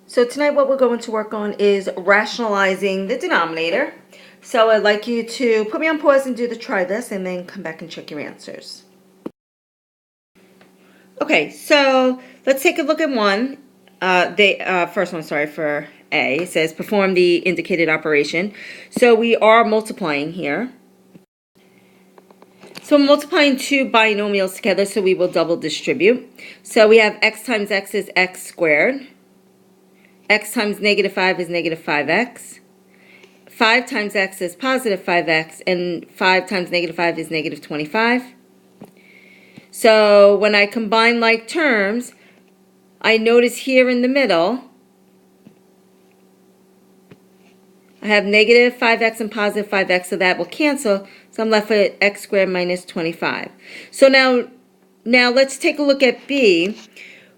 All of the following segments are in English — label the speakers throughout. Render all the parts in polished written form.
Speaker 1: So tonight what we're going to work on is rationalizing the denominator. So I'd like you to put me on pause and do the try this and then come back and check your answers. Okay, so let's take a look at one. First one, sorry, for A. It says perform the indicated operation. So we are multiplying here. So I'm multiplying two binomials together, so we will double distribute. So we have x times x is x squared. X times negative 5 is negative 5x. 5 times x is positive 5x. And 5 times negative 5 is negative 25. So when I combine like terms, I notice here in the middle, I have negative 5x and positive 5x, so that will cancel. So I'm left with x squared minus 25. So now let's take a look at B,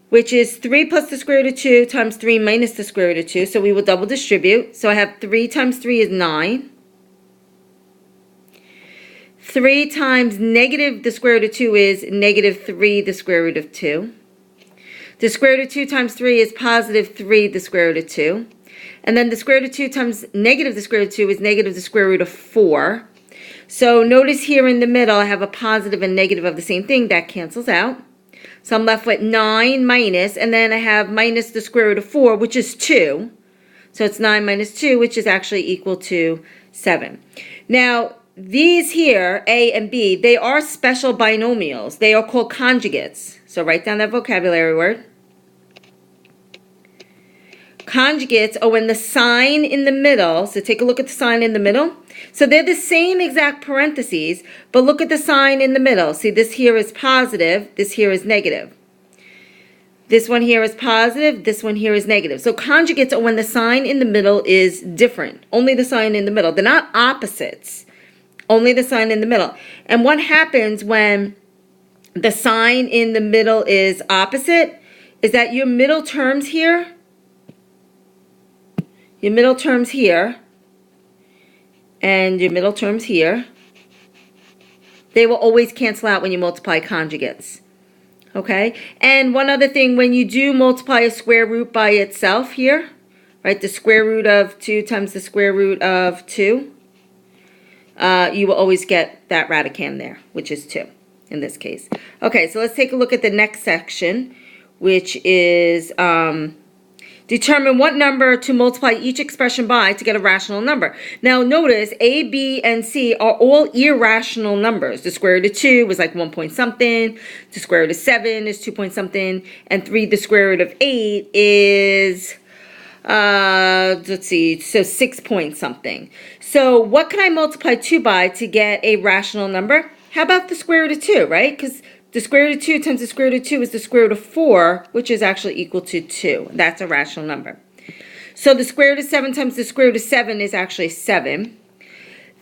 Speaker 1: which is 3 plus the square root of 2 times 3 minus the square root of 2. So we will double distribute. So I have 3 times 3 is 9. 3 times negative the square root of 2 is negative 3 the square root of 2. The square root of 2 times 3 is positive 3 the square root of 2. And then the square root of 2 times negative the square root of 2 is negative the square root of 4. So notice here in the middle I have a positive and negative of the same thing. That cancels out. So I'm left with 9 minus, and then I have minus the square root of 4, which is 2. So it's 9 minus 2, which is actually equal to 7. Now, these here, A and B, they are special binomials. They are called conjugates. So write down that vocabulary word. Conjugates are when the sign in the middle, so take a look at the sign in the middle. So they're the same exact parentheses, but look at the sign in the middle. See, this here is positive, this here is negative. This one here is positive, this one here is negative. So conjugates are when the sign in the middle is different. Only the sign in the middle. They're not opposites. Only the sign in the middle. And what happens when the sign in the middle is opposite is that your middle terms here, and your middle terms here, they will always cancel out when you multiply conjugates. Okay? And one other thing, when you do multiply a square root by itself here, right, the square root of 2 times the square root of 2, you will always get that radicand there, which is 2 in this case. Okay, so let's take a look at the next section, which is determine what number to multiply each expression by to get a rational number. Now notice A, B, and C are all irrational numbers. The square root of 2 was like 1 point something. The square root of 7 is 2 point something. And 3, the square root of 8 is, let's see, so 6 point something. So what can I multiply 2 by to get a rational number? How about the square root of 2, right? Because the square root of 2 times the square root of 2 is the square root of 4, which is actually equal to 2. That's a rational number. So the square root of 7 times the square root of 7 is actually 7.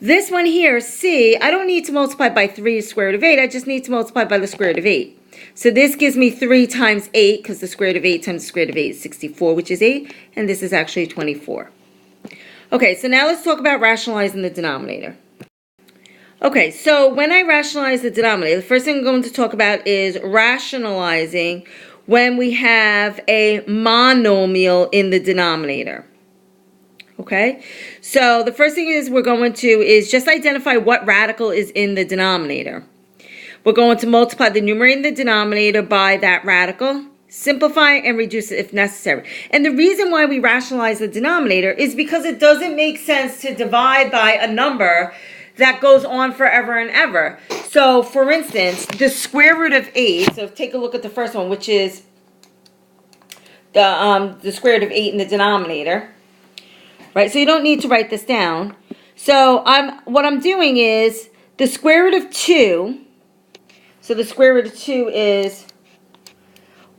Speaker 1: This one here, C, I don't need to multiply by 3 square root of 8. I just need to multiply by the square root of 8. So this gives me 3 times 8, because the square root of 8 times the square root of 8 is 64, which is 8. And this is actually 24. Okay, so now let's talk about rationalizing the denominator. Okay, so when I rationalize the denominator, the first thing I'm going to talk about is rationalizing when we have a monomial in the denominator. Okay, so the first thing we're going to is just identify what radical is in the denominator. We're going to multiply the numerator and the denominator by that radical, simplify and reduce it if necessary. And the reason why we rationalize the denominator is because it doesn't make sense to divide by a number that goes on forever and ever. So, for instance, the square root of 8, so take a look at the first one, which is the square root of 8 in the denominator, right? So you don't need to write this down. So what I'm doing is the square root of 2, so the square root of 2 is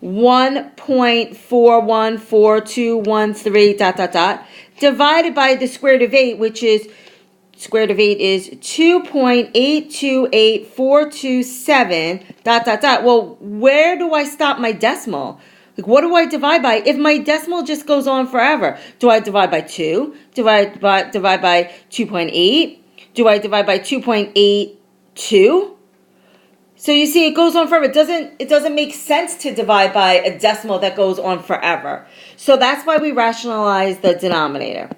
Speaker 1: 1.414213 divided by the square root of 8, which is square root of 8 is 2.828427 Well, where do I stop my decimal? Like, what do I divide by? If my decimal just goes on forever, do I divide by 2? Do I divide by 2.8? Do I divide by 2.82? So you see, it goes on forever. It doesn't make sense to divide by a decimal that goes on forever. So that's why we rationalize the denominator.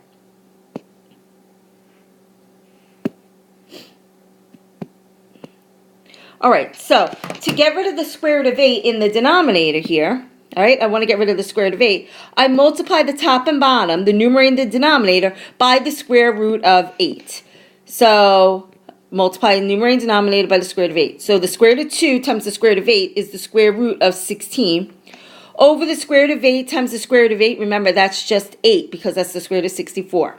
Speaker 1: All right, so to get rid of the square root of 8 in the denominator here, all right, I want to get rid of the square root of 8. I multiply the top and bottom, the numerator and the denominator, by the square root of 8. So multiply the numerator and denominator by the square root of 8. So the square root of 2 times the square root of 8 is the square root of 16. Over the square root of 8 times the square root of 8, remember that's just 8 because that's the square root of 64.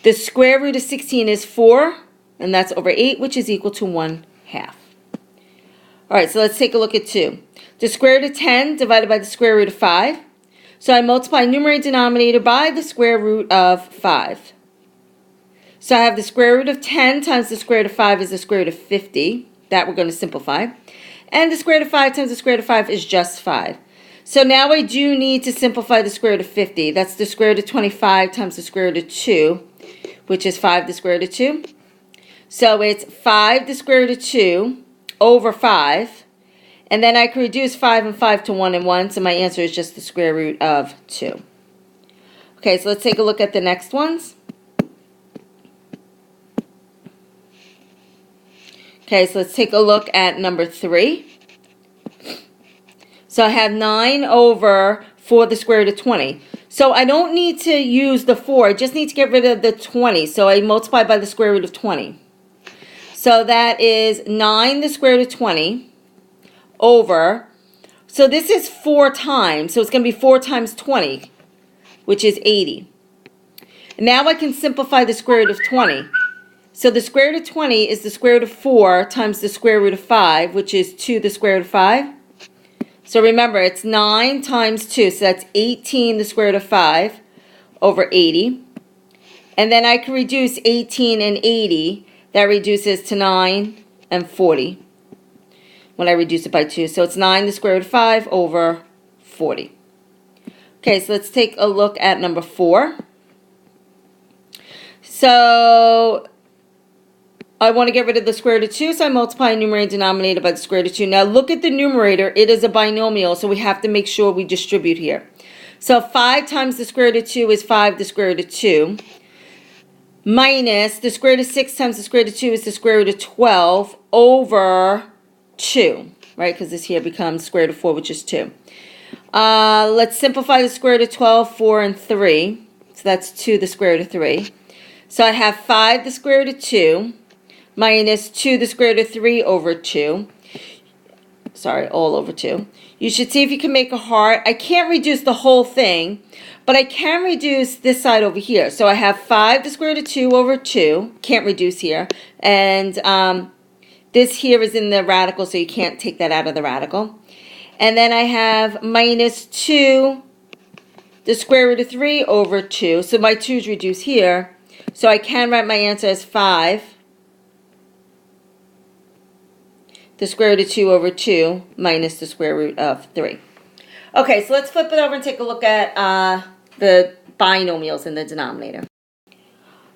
Speaker 1: The square root of 16 is 4, and that's over 8, which is equal to 1/2. All right, so let's take a look at 2. The square root of 10 divided by the square root of 5. So I multiply numerator and denominator by the square root of 5. So I have the square root of 10 times the square root of 5 is the square root of 50. That we're going to simplify. And the square root of 5 times the square root of 5 is just 5. So now I do need to simplify the square root of 50. That's the square root of 25 times the square root of 2, which is 5 the square root of 2. So it's 5 the square root of 2 over 5. And then I can reduce 5 and 5 to 1 and 1, so my answer is just the square root of 2. Okay, so let's take a look at the next ones. Okay, so let's take a look at number 3. So I have 9 over 4 the square root of 20. So I don't need to use the 4, I just need to get rid of the 20. So I multiply by the square root of 20. So that is 9 the square root of 20 over, so this is 4 times, so it's going to be 4 times 20, which is 80. Now I can simplify the square root of 20. So the square root of 20 is the square root of 4 times the square root of 5, which is 2 the square root of 5. So remember, it's 9 times 2, so that's 18 the square root of 5 over 80. And then I can reduce 18 and 80. That reduces to 9 and 40 when I reduce it by 2. So it's 9 the square root of 5 over 40. Okay, so let's take a look at number 4. So I want to get rid of the square root of 2, so I multiply numerator and denominator by the square root of 2. Now look at the numerator. It is a binomial, so we have to make sure we distribute here. So 5 times the square root of 2 is 5 the square root of 2. Minus the square root of 6 times the square root of 2 is the square root of 12 over 2, right? Because this here becomes square root of 4, which is 2. Let's simplify the square root of 12, 4, and 3. So that's 2 the square root of 3. So I have 5 the square root of 2 minus 2 the square root of 3 over 2. Sorry, all over 2. You should see if you can make a heart. I can't reduce the whole thing, but I can reduce this side over here. So I have 5 the square root of 2 over 2. Can't reduce here. And this here is in the radical, so you can't take that out of the radical. And then I have minus 2 the square root of 3 over 2. So my 2's reduce here. So I can write my answer as 5 the square root of 2 over 2 minus the square root of 3. Okay, so let's flip it over and take a look at the binomials in the denominator.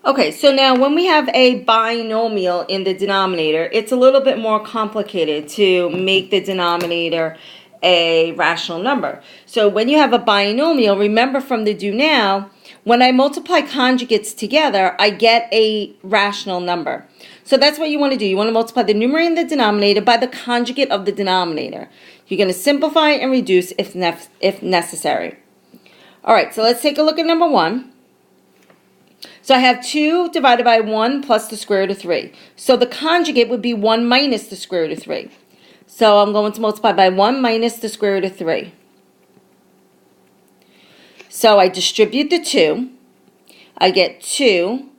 Speaker 1: Okay, so now when we have a binomial in the denominator, it's a little bit more complicated to make the denominator a rational number. So when you have a binomial, remember from the do now, when I multiply conjugates together, I get a rational number. So that's what you want to do. You want to multiply the numerator and the denominator by the conjugate of the denominator. You're going to simplify and reduce if necessary. All right, so let's take a look at number 1. So I have 2 divided by 1 plus the square root of 3. So the conjugate would be 1 minus the square root of 3. So I'm going to multiply by 1 minus the square root of 3. So I distribute the 2. I get 2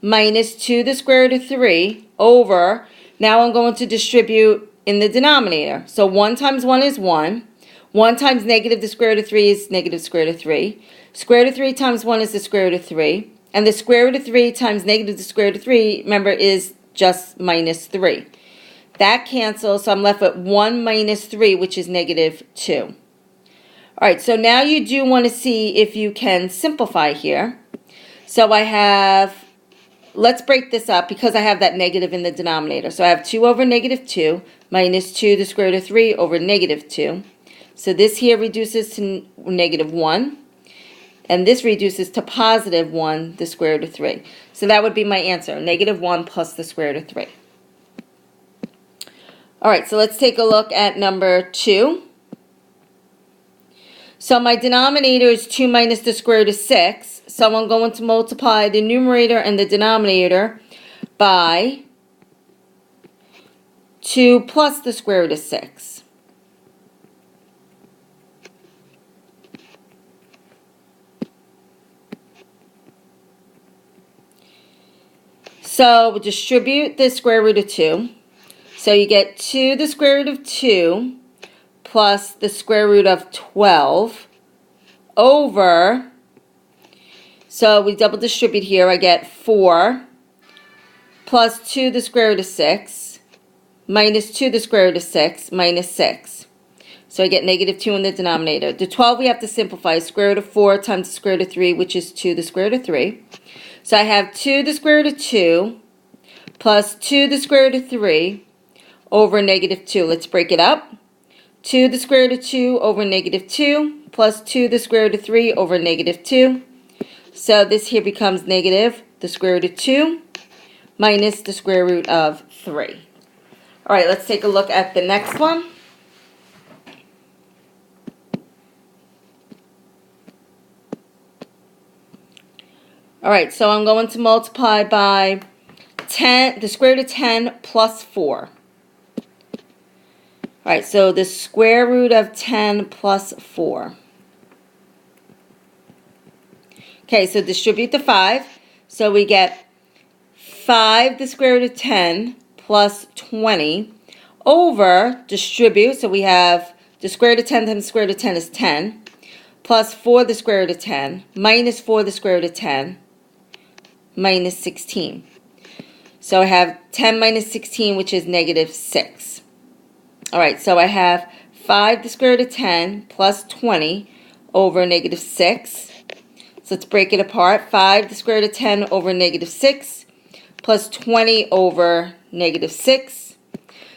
Speaker 1: minus 2 the square root of 3 over, now I'm going to distribute in the denominator. So 1 times 1 is 1. 1 times negative the square root of 3 is negative square root of 3. Square root of 3 times 1 is the square root of 3. And the square root of 3 times negative the square root of 3, remember, is just minus 3. That cancels, so I'm left with 1 minus 3, which is negative 2. All right, so now you do want to see if you can simplify here. So I have let's break this up because I have that negative in the denominator. So I have 2 over negative 2 minus 2 the square root of 3 over negative 2. So this here reduces to negative 1. And this reduces to positive 1 the square root of 3. So that would be my answer, negative 1 plus the square root of 3. All right, so let's take a look at number 2. So my denominator is 2 minus the square root of 6. So I'm going to multiply the numerator and the denominator by 2 plus the square root of 6. So we'll distribute the square root of 2. So you get 2 the square root of 2 plus the square root of 12 over, so we double distribute here, I get 4 plus 2 the square root of 6 minus 2 the square root of 6 minus 6. So I get negative 2 in the denominator. The 12 we have to simplify, square root of 4 times the square root of 3, which is 2 the square root of 3. So I have 2 the square root of 2 plus 2 the square root of 3 over negative 2. Let's break it up. 2 the square root of 2 over negative 2 plus 2 the square root of 3 over negative 2. So this here becomes negative the square root of 2 minus the square root of 3. All right, let's take a look at the next one. All right, so I'm going to multiply by 10, the square root of 10 plus 4. All right, so the square root of 10 plus 4. Okay, so distribute the 5. So we get 5 the square root of 10 plus 20 over, distribute, so we have the square root of 10 times the square root of 10 is 10, plus 4 the square root of 10, minus 4 the square root of 10, minus 16. So I have 10 minus 16, which is negative 6. All right, so I have 5 the square root of 10 plus 20 over negative 6. So let's break it apart. 5 the square root of 10 over negative 6 plus 20 over negative 6.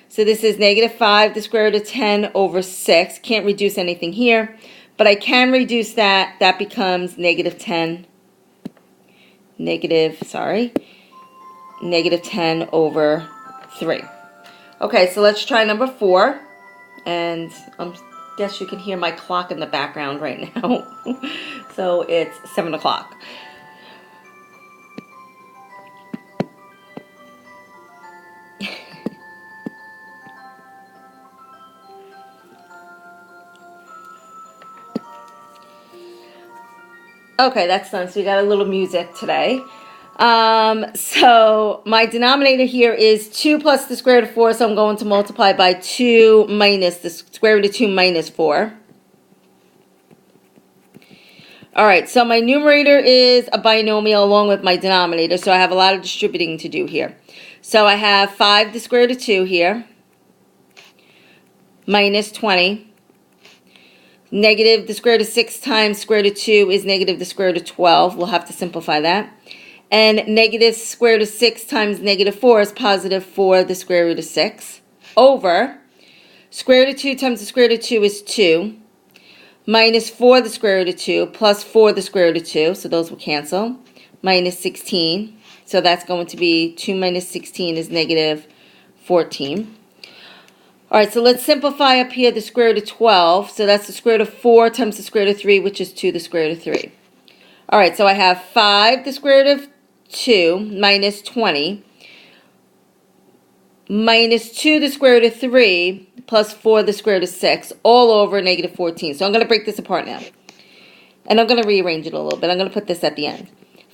Speaker 1: So this is negative 5 the square root of 10 over 6. Can't reduce anything here, but I can reduce that. That becomes negative 10. Negative 10 over 3. Okay, so let's try number 4. And I guess you can hear my clock in the background right now. So it's 7 o'clock. Okay, that's done. So we got a little music today. So my denominator here is 2 plus the square root of 4, so I'm going to multiply by 2 minus the square root of 2 minus 4. All right, so my numerator is a binomial along with my denominator, so I have a lot of distributing to do here. So I have 5 the square root of 2 here, minus 20. Negative the square root of 6 times square root of 2 is negative the square root of 12. We'll have to simplify that. And negative square root of 6 times negative 4 is positive 4 the square root of 6 over square root of 2 times the square root of 2 is 2 minus 4 the square root of 2 plus 4 the square root of 2, so those will cancel, minus 16. So that's going to be 2 minus 16 is negative 14. All right, so let's simplify up here the square root of 12. So that's the square root of 4 times the square root of 3, which is 2 the square root of 3. All right, so I have 5 the square root of 2 minus 20 minus 2 the square root of 3 plus 4 the square root of 6 all over negative 14. So I'm going to break this apart now. And I'm going to rearrange it a little bit. I'm going to put this at the end.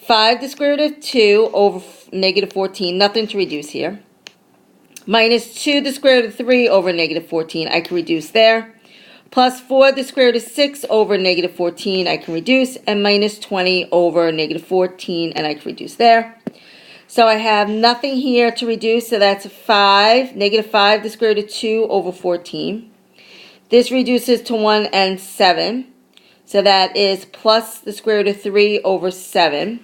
Speaker 1: 5 the square root of 2 over negative 14. Nothing to reduce here. Minus 2 the square root of 3 over negative 14. I can reduce there. Plus 4 the square root of 6 over negative 14. I can reduce. And minus 20 over negative 14. And I can reduce there. So I have nothing here to reduce. So that's 5. Negative 5 the square root of 2 over 14. This reduces to 1 and 7. So that is plus the square root of 3 over 7.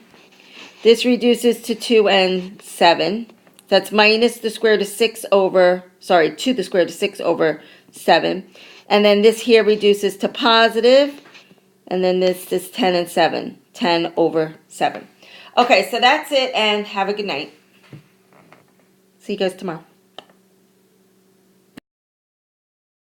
Speaker 1: This reduces to 2 and 7. That's minus the square root of 6 over, sorry, to the square root of 6 over 7. And then this here reduces to positive, and then this is 10 and 7, 10 over 7. Okay, so that's it, and have a good night. See you guys tomorrow.